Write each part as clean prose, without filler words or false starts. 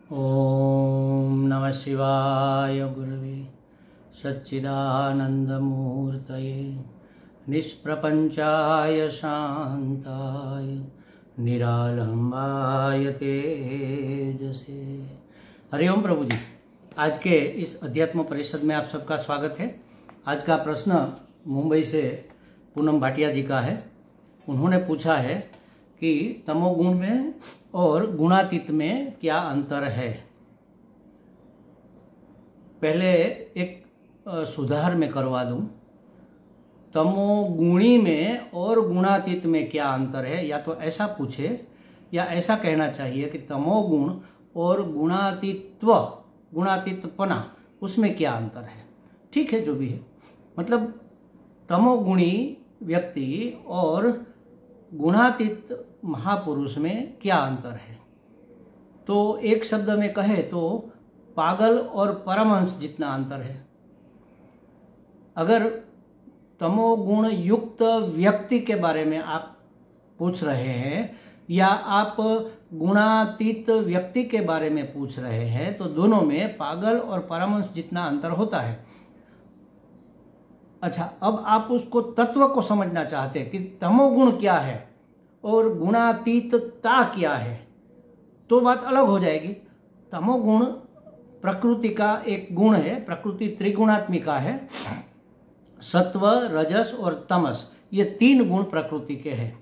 ओम नमः शिवाय गुरवे सच्चिदानंदमूर्तये निष्प्रपंचाय शांताय निरालंबाय तेजसे। हरिओम प्रभु जी। आज के इस अध्यात्म परिषद में आप सबका स्वागत है। आज का प्रश्न मुंबई से पूनम भाटिया जी का है। उन्होंने पूछा है कि तमोगुण में और गुणातीत में क्या अंतर है। पहले एक सुधार में करवा दूं, तमोगुणी में और गुणातीत में क्या अंतर है, या तो ऐसा पूछे या ऐसा कहना चाहिए कि तमोगुण और गुणातीतपना उसमें क्या अंतर है। ठीक है, जो भी है, मतलब तमोगुणी व्यक्ति और गुणातीत महापुरुष में क्या अंतर है। तो एक शब्द में कहे तो पागल और परमहंस जितना अंतर है। अगर तमोगुण युक्त व्यक्ति के बारे में आप पूछ रहे हैं या आप गुणातीत व्यक्ति के बारे में पूछ रहे हैं, तो दोनों में पागल और परमहंस जितना अंतर होता है। अच्छा, अब आप उसको तत्व को समझना चाहते हैं कि तमोगुण क्या है और गुणातीतता क्या है, तो बात अलग हो जाएगी। तमोगुण प्रकृति का एक गुण है। प्रकृति त्रिगुणात्मिका है। सत्व, रजस और तमस, ये तीन गुण प्रकृति के हैं।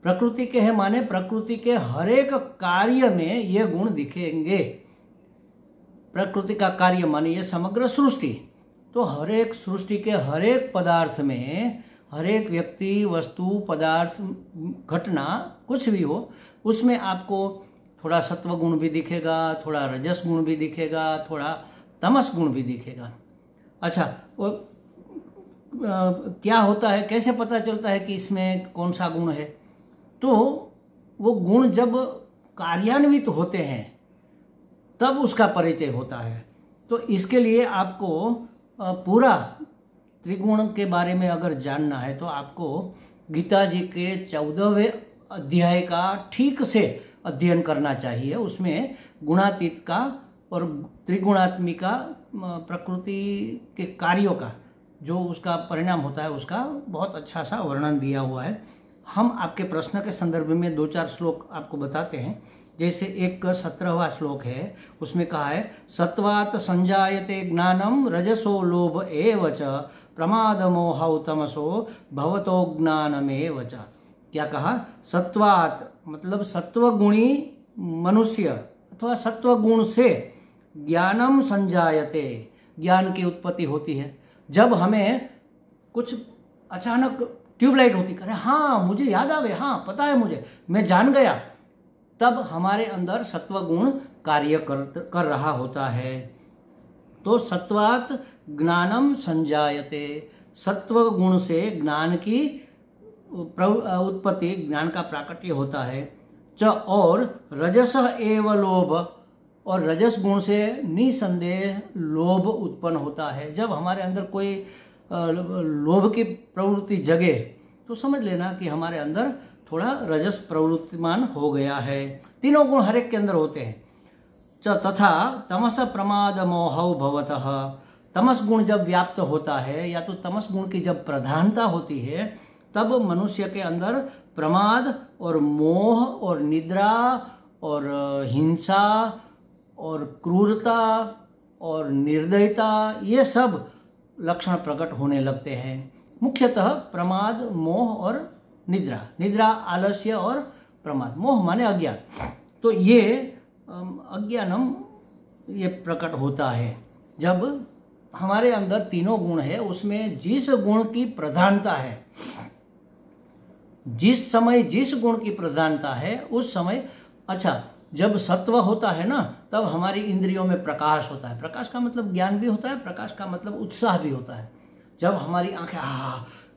प्रकृति के हैं माने प्रकृति के हर एक कार्य में ये गुण दिखेंगे। प्रकृति का कार्य माने ये समग्र सृष्टि। तो हर एक सृष्टि के हर एक पदार्थ में, हर एक व्यक्ति, वस्तु, पदार्थ, घटना, कुछ भी हो, उसमें आपको थोड़ा सत्व गुण भी दिखेगा, थोड़ा रजस गुण भी दिखेगा, थोड़ा तमस गुण भी दिखेगा। अच्छा, वो क्या होता है, कैसे पता चलता है कि इसमें कौन सा गुण है? तो वो गुण जब कार्यान्वित होते हैं तब उसका परिचय होता है। तो इसके लिए आपको पूरा त्रिगुण के बारे में अगर जानना है तो आपको गीता जी के 14वें अध्याय का ठीक से अध्ययन करना चाहिए। उसमें गुणातीत का और त्रिगुणात्मिका प्रकृति के कार्यों का जो उसका परिणाम होता है, उसका बहुत अच्छा सा वर्णन दिया हुआ है। हम आपके प्रश्न के संदर्भ में 2-4 श्लोक आपको बताते हैं। जैसे एक 17वां श्लोक है, उसमें कहा है सत्वात् संजायते ज्ञानम रजसो लोभ एव च प्रमाद मोहौ तमसो भवतो ज्ञानमेव च। क्या कहा? सत्वात् मतलब सत्वगुणी मनुष्य अथवा सत्वगुण से ज्ञानम संजायते, ज्ञान की उत्पत्ति होती है। जब हमें कुछ अचानक ट्यूबलाइट होती, करे हाँ मुझे याद आ गया, हाँ पता है मुझे, मैं जान गया, तब हमारे अंदर सत्वगुण कार्य कर रहा होता है। तो सत्वात् ज्ञानम संजायते, सत्व गुण से ज्ञान की उत्पत्ति, ज्ञान का प्राकट्य होता है। च और रजस एव लोभ, और रजस गुण से निसंदेह लोभ उत्पन्न होता है। जब हमारे अंदर कोई लोभ की प्रवृत्ति जगे तो समझ लेना कि हमारे अंदर थोड़ा रजस प्रवृत्तिमान हो गया है। तीनों गुण हर एक के अंदर होते हैं। तथा तमस प्रमाद मोहौ भवतः, तमस गुण जब व्याप्त होता है या तो तमस गुण की जब प्रधानता होती है, तब मनुष्य के अंदर प्रमाद और मोह और निद्रा और हिंसा और क्रूरता और निर्दयता, ये सब लक्षण प्रकट होने लगते हैं। मुख्यतः प्रमाद, मोह और निद्रा। निद्रा आलस्य और प्रमाद। मोह माने अज्ञान। तो ये अज्ञानम ये प्रकट होता है जब हमारे अंदर तीनों गुण है, उसमें जिस गुण की प्रधानता है, जिस समय जिस गुण की प्रधानता है उस समय। अच्छा, जब सत्व होता है ना, तब हमारी इंद्रियों में प्रकाश होता है। प्रकाश का मतलब ज्ञान भी होता है, प्रकाश का मतलब उत्साह भी होता है। जब हमारी आंखें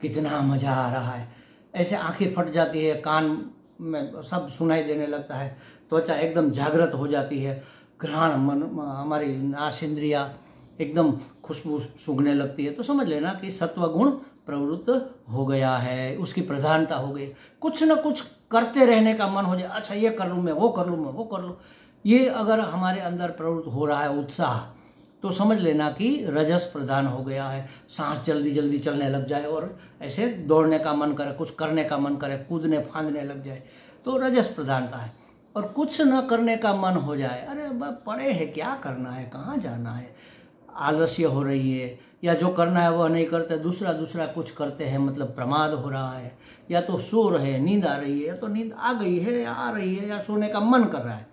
कितना मजा आ रहा है, ऐसे आंखें फट जाती है, कान में सब सुनाई देने लगता है, त्वचा एकदम जागृत हो जाती है, घ्राण मन, हमारी नाश इंद्रिया एकदम खुशबू सूंघने लगती है, तो समझ लेना कि सत्वगुण प्रवृत्त हो गया है, उसकी प्रधानता हो गई। कुछ न कुछ करते रहने का मन हो जाए, अच्छा ये कर लूँ मैं, वो कर लूँ मैं, वो कर लूँ, ये अगर हमारे अंदर प्रवृत्त हो रहा है उत्साह, तो समझ लेना कि रजस प्रधान हो गया है। सांस जल्दी जल्दी चलने लग जाए और ऐसे दौड़ने का मन करे, कुछ करने का मन करे, कूदने फांदने लग जाए, तो रजस प्रधानता है। और कुछ न करने का मन हो जाए, अरे पड़े है, क्या करना है, कहाँ जाना है, आलस्य हो रही है, या जो करना है वह नहीं करते, दूसरा कुछ करते हैं, मतलब प्रमाद हो रहा है, या तो सो रहे हैं, नींद आ रही है, या तो नींद आ गई है या आ रही है, या सोने का मन कर रहा है,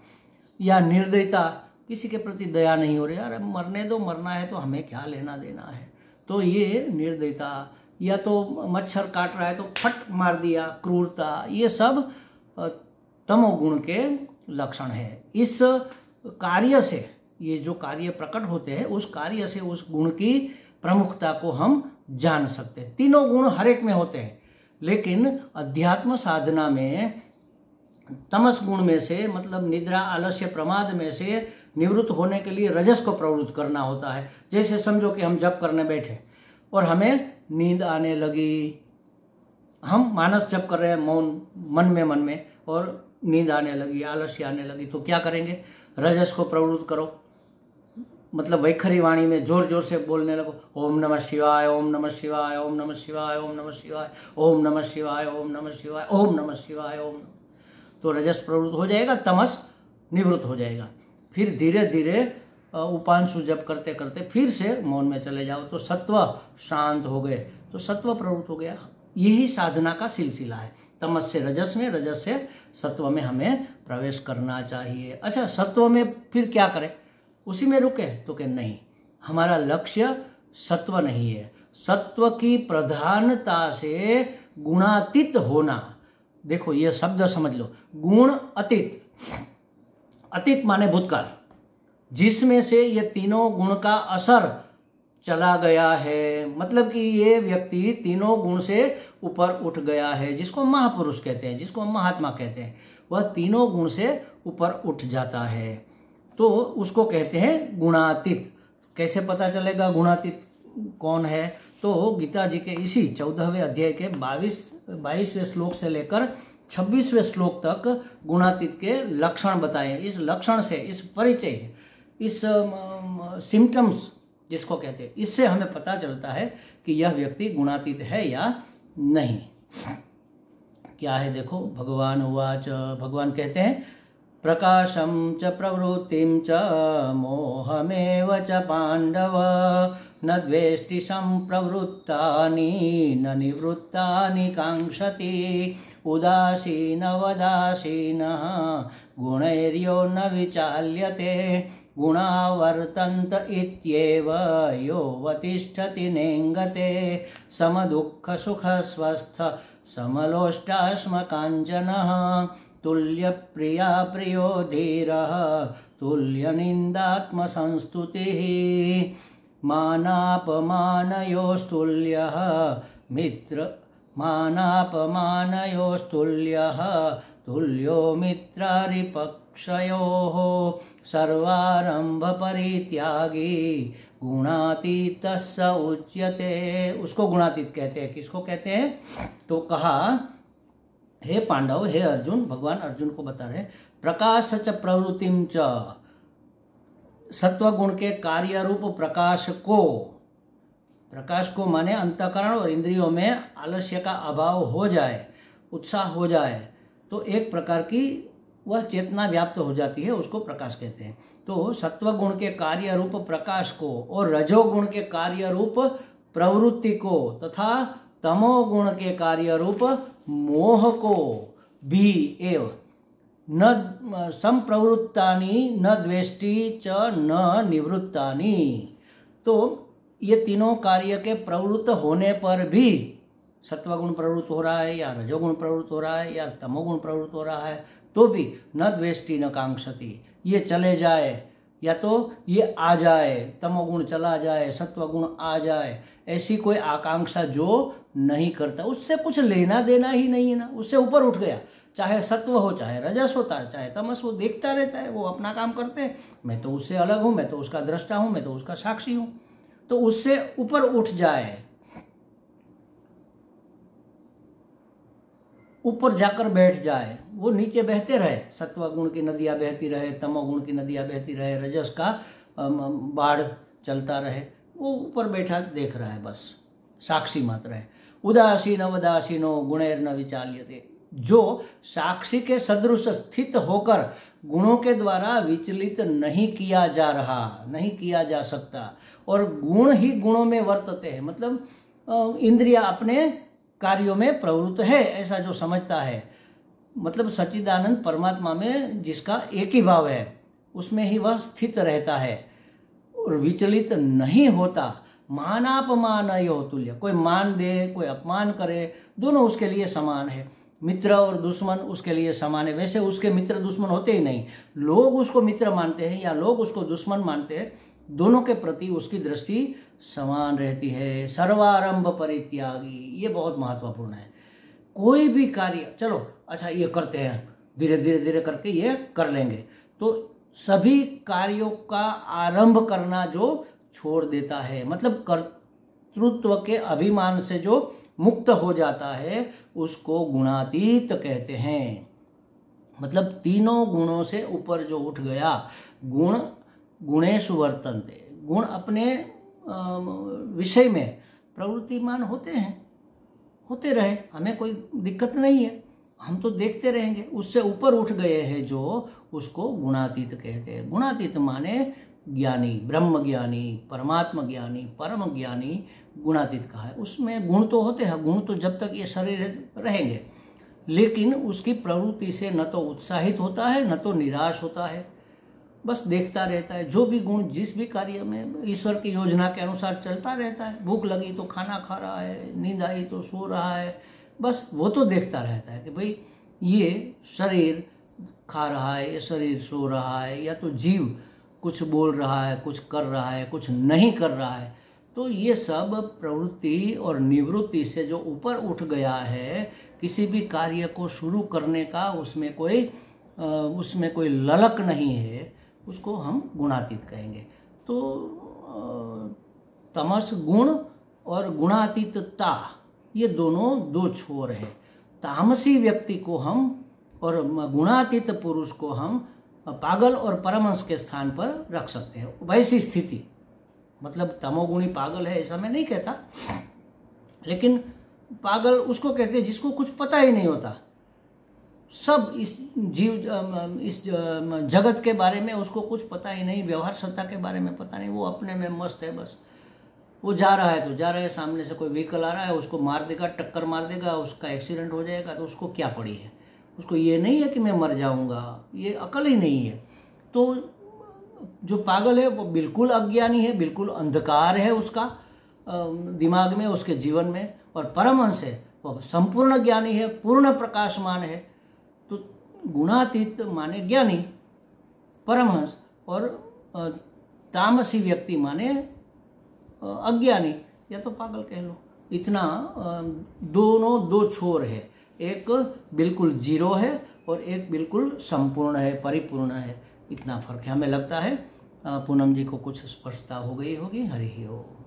या निर्दयता, किसी के प्रति दया नहीं हो रही, अरे मरने दो, मरना है तो हमें क्या लेना देना है, तो ये निर्दयता, या तो मच्छर काट रहा है तो फट मार दिया, क्रूरता, ये सब तमोगुण के लक्षण है। इस कार्य से, ये जो कार्य प्रकट होते हैं, उस कार्य से उस गुण की प्रमुखता को हम जान सकते हैं। तीनों गुण हर एक में होते हैं, लेकिन अध्यात्म साधना में तमस गुण में से, मतलब निद्रा, आलस्य, प्रमाद में से निवृत्त होने के लिए रजस को प्रवृत्त करना होता है। जैसे समझो कि हम जप करने बैठे और हमें नींद आने लगी, हम मानस जप कर रहे हैं मौन, मन में, और नींद आने लगी, आलस्य आने लगी, तो क्या करेंगे, रजस को प्रवृत्त करो, मतलब वैखरी वाणी में जोर जोर से बोलने लगो, ओम नमः शिवाय, ओम नमः शिवाय, ओम नमः शिवाय, ओम नमः शिवाय, ओम नमः शिवाय, ओम नमः शिवाय, ओम नमः शिवाय, ओम, तो रजस प्रवृत्त हो जाएगा, तमस निवृत्त हो जाएगा। फिर धीरे धीरे उपांशु जप करते करते फिर से मौन में चले जाओ, तो सत्व शांत हो गए, तो सत्व प्रवृत्त हो गया। यही साधना का सिलसिला है, तमस से रजस में, रजस से सत्व में हमें प्रवेश करना चाहिए। अच्छा, सत्व में फिर क्या करें, उसी में रुके, तो कि नहीं, हमारा लक्ष्य सत्व नहीं है, सत्व की प्रधानता से गुणातीत होना। देखो ये शब्द समझ लो, गुण अतीत, अतीत माने भूतकाल, जिसमें से ये तीनों गुण का असर चला गया है, मतलब कि ये व्यक्ति तीनों गुण से ऊपर उठ गया है, जिसको महापुरुष कहते हैं, जिसको महात्मा कहते हैं, वह तीनों गुण से ऊपर उठ जाता है, तो उसको कहते हैं गुणातीत। कैसे पता चलेगा गुणातीत कौन है, तो गीता जी के इसी 14वें अध्याय के 22वें श्लोक से लेकर 26वें श्लोक तक गुणातीत के लक्षण बताए। इस लक्षण से, इस परिचय, इस सिम्टम्स जिसको कहते हैं, इससे हमें पता चलता है कि यह व्यक्ति गुणातीत है या नहीं। क्या है देखो, भगवान उवाच, भगवान कहते हैं, प्रकाशम च प्रवृत्तिम च मोहमेव च पांडव न द्वेष्टि संप्रवृत्तानि न निवृत्तानि कांक्षति उदासीनवदासीनः गुणैर्यो न विचाल्यते गुणावर्तन्त इत्येव योऽवतिष्ठति नेङ्गते समदुःखसुखस्वस्थ समलोष्टाश्मकाञ्चनः तुल्यप्रिया प्रियो धीरः तुल्यनिन्दात्मसंस्तुतिः मानापमानयोस्तुल्यः मित्र मानापमानयोस्तुल्यः तुल्यो मित्रारिपक्षयोः सर्वारंभ परित्यागी गुणातीतः स उच्यते। उसको गुणातीत कहते हैं। किसको कहते हैं, तो कहा, हे पांडव, हे अर्जुन, भगवान अर्जुन को बता रहे, प्रकाश च प्रवृत्तिम च, सत्वगुण के कार्य रूप प्रकाश को माने अंतःकरण और इंद्रियों में आलस्य का अभाव हो जाए, उत्साह हो जाए, तो एक प्रकार की वह चेतना व्याप्त हो जाती है, उसको प्रकाश कहते हैं। तो सत्वगुण के कार्य रूप प्रकाश को और रजोगुण के कार्य रूप प्रवृत्ति को तथा तमोगुण के कार्य रूप मोह को भी एव न संप्रवृत्तानि न द्वेष्टि च न निवृत्तानि, तो ये तीनों कार्य के प्रवृत्त होने पर भी, सत्वगुण प्रवृत्त हो रहा है या रजोगुण प्रवृत्त हो रहा है या तमोगुण प्रवृत्त हो रहा है, तो भी न द्वेष्टि न कांक्षति, ये चले जाए या तो ये आ जाए, तमोगुण चला जाए, सत्वगुण आ जाए, ऐसी कोई आकांक्षा जो नहीं करता, उससे कुछ लेना देना ही नहीं है ना, उससे ऊपर उठ गया, चाहे सत्व हो चाहे रजस होता है चाहे तमस हो, देखता रहता है, वो अपना काम करते हैं, मैं तो उससे अलग हूँ, मैं तो उसका दृष्टा हूँ, मैं तो उसका साक्षी हूँ, तो उससे ऊपर उठ जाए। ऊपर जाकर बैठ जाए, वो नीचे बहते रहे, सत्वगुण की नदियाँ बहती रहे, तमोगुण की नदियाँ बहती रहे, रजस का बाढ़ चलता रहे, वो ऊपर बैठा देख रहा है, बस साक्षी मात्र है। उदासीन अवदासीनो गुणैर्न विचाल्यते, जो साक्षी के सदृश स्थित होकर गुणों के द्वारा विचलित नहीं किया जा रहा, नहीं किया जा सकता, और गुण ही गुणों में वर्तते हैं, मतलब इंद्रिया अपने कार्यों में प्रवृत्त है, ऐसा जो समझता है, मतलब सच्चिदानंद परमात्मा में जिसका एक ही भाव है उसमें ही वह स्थित रहता है और विचलित नहीं होता। मानापमानयो तुल्य, कोई मान दे कोई अपमान करे, दोनों उसके लिए समान है। मित्र और दुश्मन उसके लिए समान है। वैसे उसके मित्र दुश्मन होते ही नहीं, लोग उसको मित्र मानते हैं या लोग उसको दुश्मन मानते हैं, दोनों के प्रति उसकी दृष्टि समान रहती है। सर्वारंभ परित्यागी, ये बहुत महत्वपूर्ण है। कोई भी कार्य, चलो अच्छा ये करते हैं, धीरे धीरे धीरे करके ये कर लेंगे, तो सभी कार्यों का आरंभ करना जो छोड़ देता है, मतलब कर्तृत्व के अभिमान से जो मुक्त हो जाता है, उसको गुणातीत कहते हैं। मतलब तीनों गुणों से ऊपर जो उठ गया, गुण गुणेषु वर्तन्ते, गुण अपने विषय में प्रवृत्तिमान होते हैं, होते रहे, हमें कोई दिक्कत नहीं है, हम तो देखते रहेंगे। उससे ऊपर उठ गए हैं जो, उसको गुणातीत कहते हैं। गुणातीत माने ज्ञानी, ब्रह्म ज्ञानी, परमात्मा ज्ञानी, परम ज्ञानी, गुणातीत कहा है। उसमें गुण तो होते हैं, गुण तो जब तक ये शरीर रहेंगे, लेकिन उसकी प्रवृत्ति से न तो उत्साहित होता है न तो निराश होता है, बस देखता रहता है। जो भी गुण जिस भी कार्य में ईश्वर की योजना के अनुसार चलता रहता है। भूख लगी तो खाना खा रहा है, नींद आई तो सो रहा है, बस वो तो देखता रहता है कि भाई ये शरीर खा रहा है, ये शरीर सो रहा है, या तो जीव कुछ बोल रहा है, कुछ कर रहा है, कुछ नहीं कर रहा है। तो ये सब प्रवृत्ति और निवृत्ति से जो ऊपर उठ गया है, किसी भी कार्य को शुरू करने का उसमें कोई ललक नहीं है, उसको हम गुणातीत कहेंगे। तो तमस गुण और गुणातीतता, ये दोनों दो छोर है। तामसी व्यक्ति को हम और गुणातीत पुरुष को हम पागल और परमहंस के स्थान पर रख सकते हैं। वैसी स्थिति, मतलब तमोगुणी पागल है ऐसा मैं नहीं कहता, लेकिन पागल उसको कहते हैं जिसको कुछ पता ही नहीं होता, सब इस जगत के बारे में उसको कुछ पता ही नहीं, व्यवहार सत्ता के बारे में पता नहीं, वो अपने में मस्त है। बस वो जा रहा है तो जा रहा है, सामने से कोई व्हीकल आ रहा है, उसको मार देगा, टक्कर मार देगा, उसका एक्सीडेंट हो जाएगा, तो उसको क्या पड़ी है, उसको ये नहीं है कि मैं मर जाऊंगा, ये अकल ही नहीं है। तो जो पागल है वो बिल्कुल अज्ञानी है, बिल्कुल अंधकार है उसका दिमाग में, उसके जीवन में। और परमहंस है वो संपूर्ण ज्ञानी है, पूर्ण प्रकाशमान है। तो गुणातीत माने ज्ञानी, परमहंस, और तामसी व्यक्ति माने अज्ञानी या तो पागल कह लो। इतना दोनों दो छोर है, एक बिल्कुल जीरो है और एक बिल्कुल संपूर्ण है, परिपूर्ण है। इतना फर्क है। हमें लगता है पूनम जी को कुछ स्पष्टता हो गई होगी। हरि ओम।